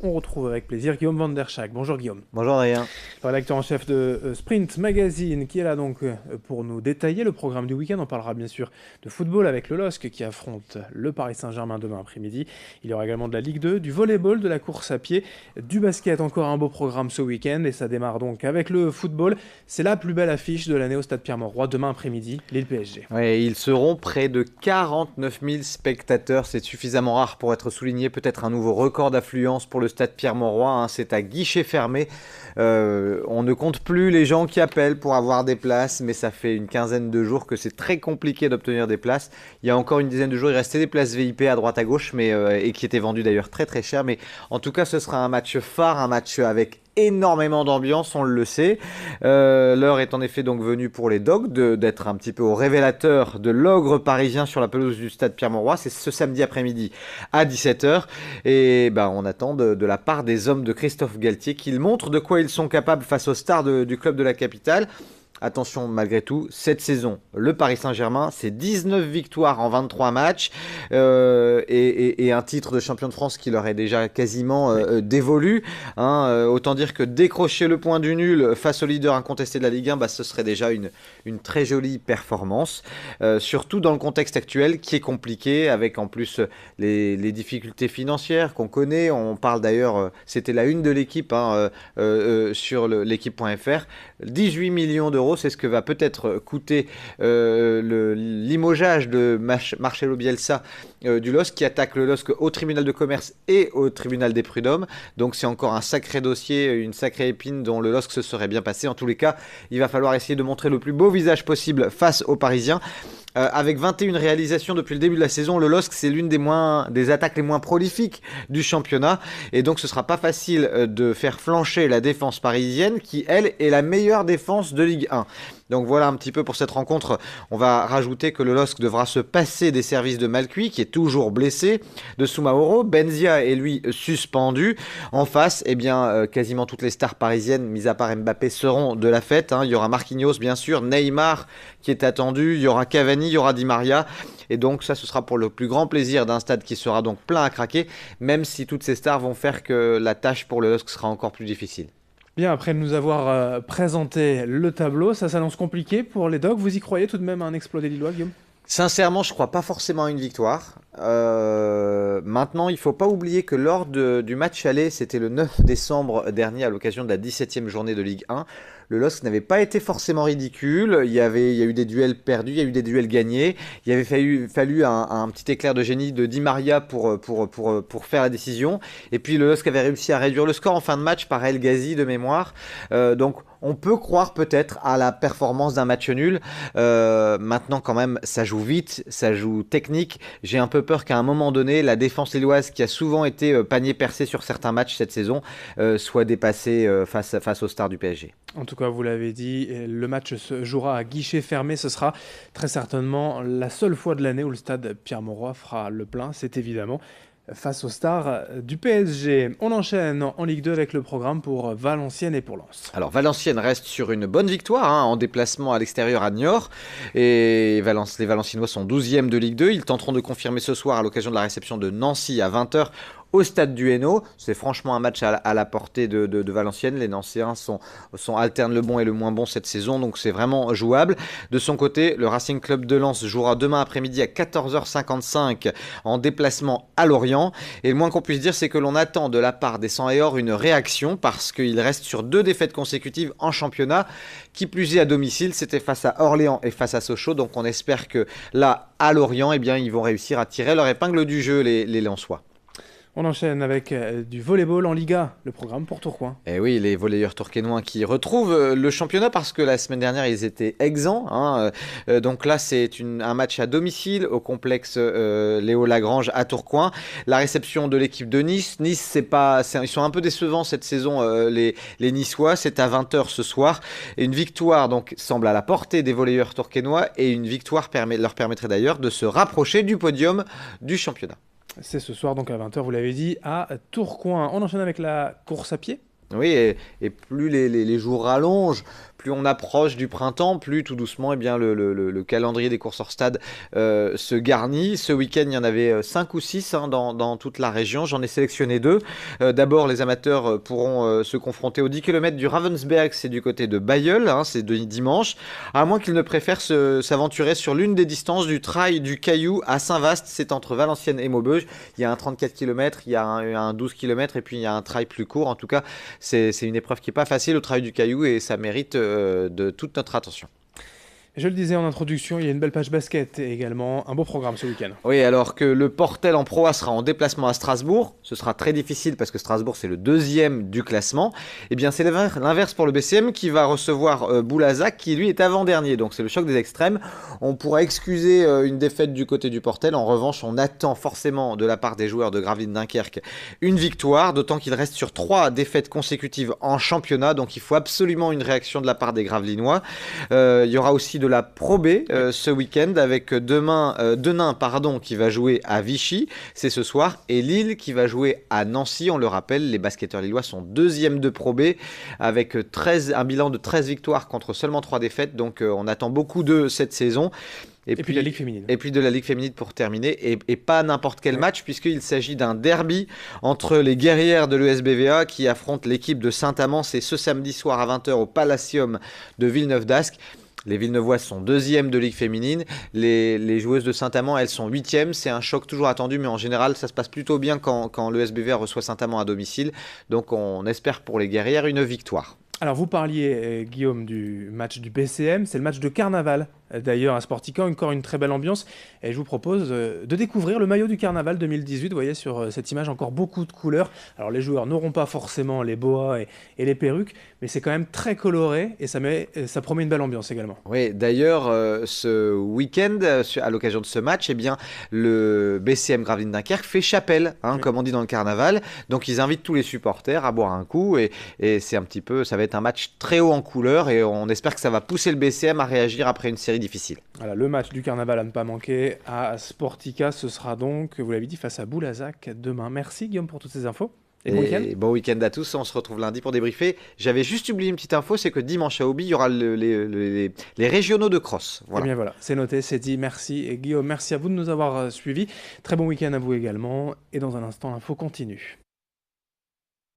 On retrouve avec plaisir Guillaume Van der Schaak. Bonjour Guillaume. Bonjour Adrien. Le rédacteur en chef de Sprint Magazine qui est là donc pour nous détailler le programme du week-end. On parlera bien sûr de football avec le LOSC qui affronte le Paris Saint-Germain demain après-midi. Il y aura également de la Ligue 2, du volleyball, de la course à pied, du basket, encore un beau programme ce week-end. Et ça démarre donc avec le football. C'est la plus belle affiche de l'année au Stade Pierre-Mauroy demain après-midi, Lille PSG. Ouais, ils seront près de 49 000 spectateurs. C'est suffisamment rare pour être souligné. Peut-être un nouveau record d'affluence pour le Stade Pierre-Mauroy. C'est à guichet fermé. On ne compte plus les gens qui appellent pour avoir des places, mais ça fait une quinzaine de jours que c'est très compliqué d'obtenir des places. Il y a encore une dizaine de jours, il restait des places VIP à droite à gauche, et qui étaient vendues d'ailleurs très très cher. Mais en tout cas, ce sera un match phare, un match avec énormément d'ambiance, on le sait. L'heure est en effet donc venue pour les Dogs d'être un petit peu au révélateur de l'ogre parisien sur la pelouse du Stade Pierre-Mauroy. C'est ce samedi après-midi à 17h. Et on attend de la part des hommes de Christophe Galtier qu'ils montrent de quoi ils sont capables face aux stars du club de la capitale. Attention, malgré tout, cette saison, le Paris Saint-Germain, c'est 19 victoires en 23 matchs et un titre de champion de France qui leur est déjà quasiment dévolu. Autant dire que décrocher le point du nul face au leader incontesté de la Ligue 1, ce serait déjà une très jolie performance. Surtout dans le contexte actuel qui est compliqué, avec en plus les difficultés financières qu'on connaît. On parle d'ailleurs, c'était la une de l'équipe sur l'équipe.fr, 18 millions d'euros. C'est ce que va peut-être coûter le limogeage de Marcelo Bielsa du LOSC, qui attaque le LOSC au tribunal de commerce et au tribunal des prud'hommes. Donc c'est encore un sacré dossier, une sacrée épine dont le LOSC se serait bien passé. En tous les cas, il va falloir essayer de montrer le plus beau visage possible face aux Parisiens. Avec 21 réalisations depuis le début de la saison, le LOSC, c'est l'une des attaques les moins prolifiques du championnat. Et donc ce ne sera pas facile de faire flancher la défense parisienne qui, elle, est la meilleure défense de Ligue 1. Donc voilà un petit peu pour cette rencontre. On va rajouter que le LOSC devra se passer des services de Malcuit, qui est toujours blessé, de Soumaoro. Benzia est lui suspendu. En face, quasiment toutes les stars parisiennes, mis à part Mbappé, seront de la fête. Il y aura Marquinhos, bien sûr, Neymar qui est attendu, il y aura Cavani, il y aura Di Maria. Et donc ça, ce sera pour le plus grand plaisir d'un stade qui sera donc plein à craquer, même si toutes ces stars vont faire que la tâche pour le LOSC sera encore plus difficile. Bien, après nous avoir présenté le tableau, ça s'annonce compliqué pour les Dogs. Vous y croyez tout de même à un exploit des Lillois, Guillaume ? Sincèrement, je ne crois pas forcément à une victoire. Maintenant, il ne faut pas oublier que lors du match aller, c'était le 9 décembre dernier, à l'occasion de la 17e journée de Ligue 1, le LOSC n'avait pas été forcément ridicule. Il y a eu des duels perdus, il y a eu des duels gagnés. Il avait fallu un petit éclair de génie de Di Maria pour faire la décision. Et puis le LOSC avait réussi à réduire le score en fin de match par El Ghazi de mémoire. Donc on peut croire peut-être à la performance d'un match nul. Maintenant quand même, ça joue vite, ça joue technique. J'ai un peu peur qu'à un moment donné, la défense lilloise, qui a souvent été panier percé sur certains matchs cette saison, soit dépassée face aux stars du PSG. En tout cas, vous l'avez dit, le match se jouera à guichet fermé. Ce sera très certainement la seule fois de l'année où le stade Pierre-Mauroy fera le plein. C'est évidemment face aux stars du PSG. On enchaîne en Ligue 2 avec le programme pour Valenciennes et pour Lens. Alors Valenciennes reste sur une bonne victoire en déplacement à l'extérieur à Niort. Et les Valenciennois sont 12e de Ligue 2. Ils tenteront de confirmer ce soir à l'occasion de la réception de Nancy à 20h. Au stade du Hainaut. C'est franchement un match à la portée de Valenciennes. Les Nancéens alternent le bon et le moins bon cette saison, donc c'est vraiment jouable. De son côté, le Racing Club de Lens jouera demain après-midi à 14h55 en déplacement à Lorient. Et le moins qu'on puisse dire, c'est que l'on attend de la part des 100 et or une réaction, parce qu'il reste sur 2 défaites consécutives en championnat. Qui plus est à domicile, c'était face à Orléans et face à Sochaux. Donc on espère que là, à Lorient, ils vont réussir à tirer leur épingle du jeu, les Lensois. On enchaîne avec du volleyball en Liga, le programme pour Tourcoing. Et oui, les volleyeurs tourquenois qui retrouvent le championnat, parce que la semaine dernière, ils étaient exempts. Donc là, c'est un match à domicile au complexe Léo Lagrange à Tourcoing. La réception de l'équipe de Nice. Nice, ils sont un peu décevants cette saison, les Niçois. C'est à 20h ce soir. Et une victoire donc, semble à la portée des volleyeurs tourquenois. Et une victoire leur permettrait d'ailleurs de se rapprocher du podium du championnat. C'est ce soir, donc à 20h, vous l'avez dit, à Tourcoing. On enchaîne avec la course à pied. Oui, et plus les jours rallongent, plus on approche du printemps, plus tout doucement, eh bien, le calendrier des courses hors stade se garnit. Ce week-end, il y en avait 5 ou 6 dans toute la région. J'en ai sélectionné 2. D'abord, les amateurs pourront se confronter aux 10 km du Ravensberg, c'est du côté de Bailleul, c'est dimanche, à moins qu'ils ne préfèrent s'aventurer sur l'une des distances du Trail du Caillou à Saint-Vaast, c'est entre Valenciennes et Maubeuge. Il y a un 34 km, il y a un 12 km et puis il y a un trail plus court. En tout cas, c'est une épreuve qui n'est pas facile au Trail du Caillou et ça mérite de toute notre attention. Je le disais en introduction, il y a une belle page basket et également un beau programme ce week-end. Oui, alors que le Portel en Pro A sera en déplacement à Strasbourg, ce sera très difficile parce que Strasbourg c'est le 2e du classement. Eh bien c'est l'inverse pour le BCM qui va recevoir Boulazac qui lui est avant-dernier, donc c'est le choc des extrêmes. On pourra excuser une défaite du côté du Portel, en revanche on attend forcément de la part des joueurs de Gravelines Dunkerque une victoire, d'autant qu'il reste sur 3 défaites consécutives en championnat, donc il faut absolument une réaction de la part des Gravelinois. Il y aura aussi de la Pro B ce week-end avec Denain qui va jouer à Vichy, c'est ce soir, et Lille qui va jouer à Nancy. On le rappelle, les basketteurs lillois sont 2e de Pro B avec un bilan de 13 victoires contre seulement 3 défaites, donc on attend beaucoup d'eux cette saison. Et puis de la Ligue féminine. Et puis de la Ligue féminine pour terminer. Et pas n'importe quel match, puisqu'il s'agit d'un derby entre les guerrières de l'ESBVA qui affrontent l'équipe de Saint-Amand. C'est ce samedi soir à 20h au Palacium de Villeneuve-d'Ascq. Les Villeneuvoises sont 2e de Ligue féminine. Les joueuses de Saint-Amand, elles sont 8e. C'est un choc toujours attendu, mais en général, ça se passe plutôt bien quand l'ESBVA reçoit Saint-Amand à domicile. Donc on espère pour les guerrières une victoire. Alors vous parliez, Guillaume, du match du BCM, c'est le match de carnaval. D'ailleurs, à Sportica, encore une très belle ambiance. Et je vous propose de découvrir le maillot du carnaval 2018. Vous voyez sur cette image encore beaucoup de couleurs. Alors les joueurs n'auront pas forcément les boas et les perruques, mais c'est quand même très coloré et ça promet une belle ambiance également. Oui, d'ailleurs, ce week-end, à l'occasion de ce match, eh bien, le BCM Gravelines Dunkerque fait chapelle, oui, comme on dit dans le carnaval. Donc ils invitent tous les supporters à boire un coup et c'est ça va être un match très haut en couleurs et on espère que ça va pousser le BCM à réagir après une série difficile. Voilà, le match du carnaval à ne pas manquer à Sportica, ce sera donc, vous l'avez dit, face à Boulazac demain. Merci Guillaume pour toutes ces infos. Et bon week-end. Bon week-end à tous, on se retrouve lundi pour débriefer. J'avais juste oublié une petite info, c'est que dimanche à Auby, il y aura les régionaux de cross. Voilà. Eh bien voilà, c'est noté, c'est dit. Merci et Guillaume, merci à vous de nous avoir suivis. Très bon week-end à vous également. Et dans un instant, l'info continue.